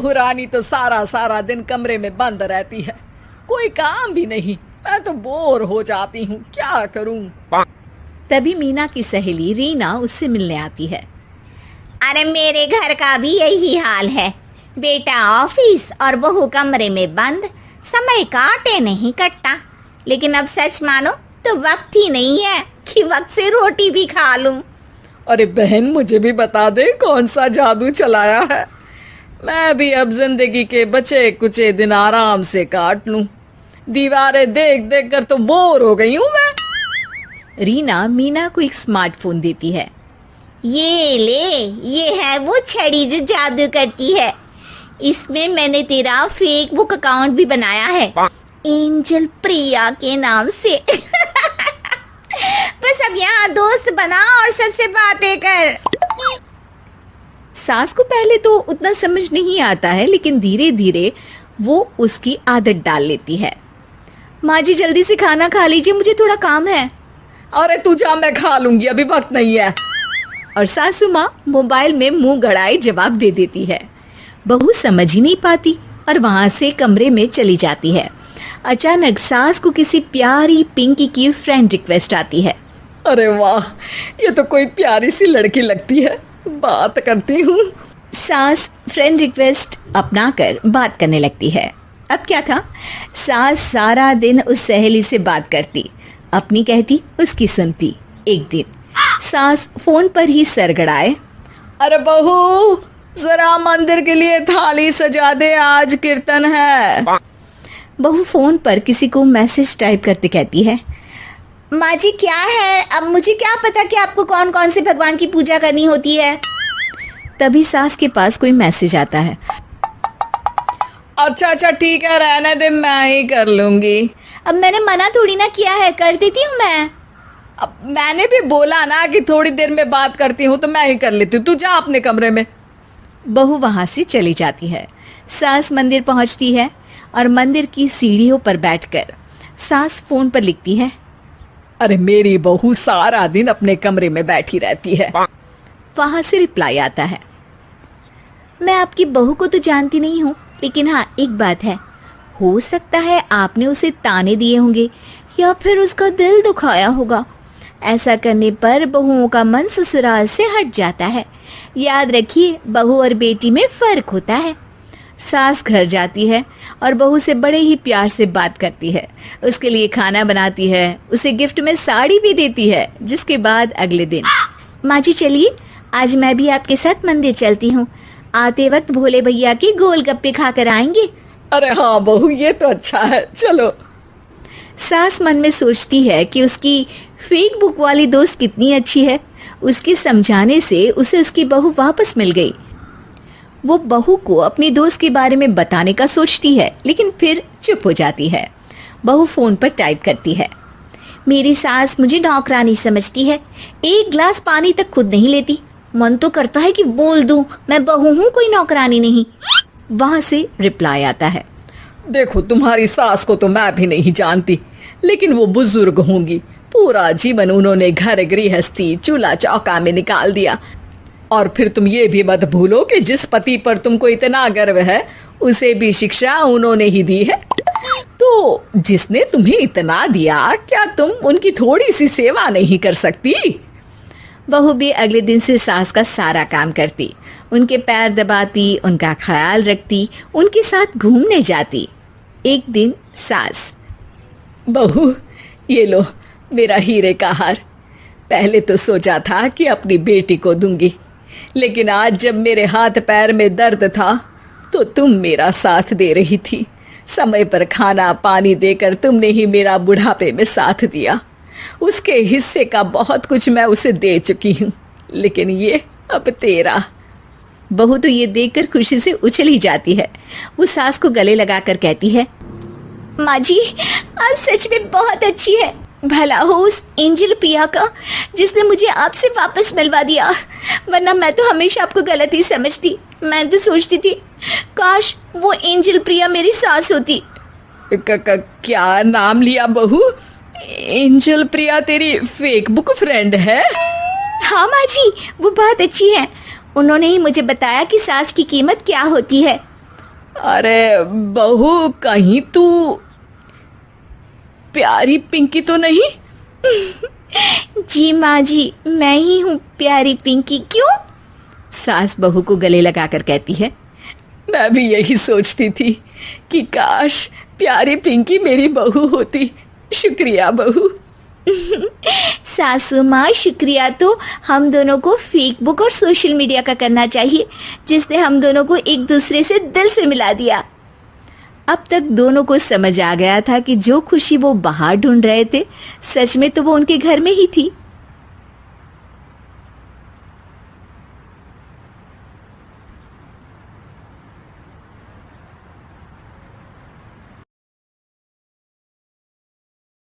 बहू रानी तो सारा सारा दिन कमरे में बंद रहती है, कोई काम भी नहीं। मैं तो बोर हो जाती हूँ, क्या करूँ। तभी मीना की सहेली रीना उससे मिलने आती है। अरे मेरे घर का भी यही हाल है, बेटा ऑफिस और बहू कमरे में बंद, समय काटे नहीं कटता। लेकिन अब सच मानो तो वक्त ही नहीं है कि वक्त से रोटी भी खा लूं। अरे बहन, मुझे भी बता दे कौन सा जादू चलाया है, मैं भी अब जिंदगी के बचे कुचे दिन आराम से काट लूं। दीवारें देख देख कर तो बोर हो गई हूं मैं। रीना मीना को एक स्मार्टफोन देती है। ये ले, ये है वो छड़ी जो जादू करती है। इसमें मैंने तेरा फेसबुक अकाउंट भी बनाया है, एंजल प्रिया के नाम से। बस अब यहाँ दोस्त बना और सबसे बातें कर। सास को पहले तो उतना समझ नहीं आता है, लेकिन धीरे धीरे वो उसकी आदत डाल लेती है। माँ जी जल्दी से खाना खा लीजिए, मुझे थोड़ा काम है। अरे तू जा, मैं खा लूंगी, अभी वक्त नहीं है। और सासू माँ मोबाइल में मुंह गड़ाए जवाब दे देती है। बहू समझ ही नहीं पाती और वहां से कमरे में चली जाती है। अचानक सास को किसी प्यारी पिंकी की फ्रेंड रिक्वेस्ट आती है। अरे वाह, ये तो कोई प्यारी सी लड़की लगती है, बात करती हूँ। सास फ्रेंड रिक्वेस्ट अपनाकर बात करने लगती है। अब क्या था, सास सारा दिन उस सहेली से बात करती, अपनी कहती, उसकी सुनती। एक दिन सास फोन पर ही सरगड़ाए, अरे बहू जरा मंदिर के लिए थाली सजा दे, आज कीर्तन है। बहू फोन पर किसी को मैसेज टाइप करते कहती है, माँ जी क्या है, अब मुझे क्या पता कि आपको कौन कौन से भगवान की पूजा करनी होती है। तभी सास के पास कोई मैसेज आता है। अच्छा अच्छा ठीक है, रहने दे, मैं ही कर लूंगी। अब मैंने मना थोड़ी ना किया है, कर देती हूँ मैं। अब मैंने भी बोला ना कि थोड़ी देर में बात करती हूँ, तो मैं ही कर लेती हूँ, तू जा अपने कमरे में। बहू वहां से चली जाती है। सास मंदिर पहुंचती है और मंदिर की सीढ़ियों पर बैठकर सास फोन पर लिखती है, अरे मेरी बहू सारा दिन अपने कमरे में बैठी रहती है। वहां से रिप्लाई आता है, मैं आपकी बहू को तो जानती नहीं हूँ, लेकिन हाँ एक बात है, हो सकता है आपने उसे ताने दिए होंगे या फिर उसका दिल दुखाया होगा। ऐसा करने पर बहुओं का मन ससुराल से हट जाता है। याद रखिए, बहू और बेटी में फर्क होता है। सास घर जाती है और बहू से बड़े ही प्यार से बात करती है, उसके लिए खाना बनाती है, उसे गिफ्ट में साड़ी भी देती है। जिसके बाद अगले दिन, माँ जी चलिए, आज मैं भी आपके साथ मंदिर चलती हूँ, आते वक्त भोले भैया के गोलगप्पे खाकर आएंगे। अरे हाँ बहू, ये तो अच्छा है, चलो। सास मन में सोचती है कि उसकी फेक बुक वाली दोस्त कितनी अच्छी है। उसके समझाने से उसे उसकी बहू वापस मिल गई। वो बहू को अपनी दोस्त के बारे में बताने का सोचती है, लेकिन फिर चुप हो जाती है। बहू फोन पर टाइप करती है, मेरी सास मुझे नौकरानी समझती है, एक गिलास पानी तक खुद नहीं लेती। मन तो करता है कि बोल दूं, मैं बहू हूँ, कोई नौकरानी नहीं। वहां से रिप्लाई आता है, देखो तुम्हारी सास को तो मैं भी नहीं जानती, लेकिन वो बुजुर्ग होंगी, पूरा जीवन उन्होंने घर गृहस्थी चूल्हा चौका में निकाल दिया। और फिर तुम ये भी मत भूलो कि जिस पति पर तुमको इतना गर्व है, उसे भी शिक्षा उन्होंने ही दी है। तो जिसने तुम्हें इतना दिया, क्या तुम उनकी थोड़ी सी सेवा नहीं कर सकती? बहू भी अगले दिन से सास का सारा काम करती, उनके पैर दबाती, उनका ख्याल रखती, उनके साथ घूमने जाती। एक दिन सास, बहू ये लो मेरा हीरे का हार, पहले तो सोचा था कि अपनी बेटी को दूंगी, लेकिन आज जब मेरे हाथ पैर में दर्द था तो तुम मेरा साथ दे रही थी। समय पर खाना पानी देकर तुमने ही मेरा बुढ़ापे में साथ दिया। उसके हिस्से का बहुत कुछ मैं उसे दे चुकी हूँ, लेकिन ये अब तेरा। बहू तो ये देखकर खुशी से उछल ही जाती है। वो सास को गले लगाकर कहती है, माँ जी आप सच में बहुत अच्छी है। भला हो उस एंजल प्रिया का जिसने मुझे आपसे वापस मिलवा दिया, वरना मैं तो हमेशा आपको गलत ही समझती। मैं तो सोचती थी काश वो एंजल प्रिया मेरी सास होती। क्या नाम लिया बहू? एंजल प्रिया तेरी फेसबुक फ्रेंड है? हाँ माँ जी, वो बहुत अच्छी है। उन्होंने ही मुझे बताया कि सास की कीमत क्या होती है। अरे बहू, कहीं तू प्यारी पिंकी तो नहीं? जी माँ जी, मैं ही हूँ प्यारी पिंकी। क्यों? सास बहू को गले लगाकर कहती है। मैं भी यही सोचती थी कि काश प्यारी पिंकी मेरी बहू होती। शुक्रिया बहू। सासू माँ, शुक्रिया तो हम दोनों को फेसबुक और सोशल मीडिया का करना चाहिए, जिसने हम दोनों को एक दूसरे से दिल से मिला दिया। अब तक दोनों को समझ आ गया था कि जो खुशी वो बाहर ढूंढ रहे थे, सच में तो वो उनके घर में ही थी।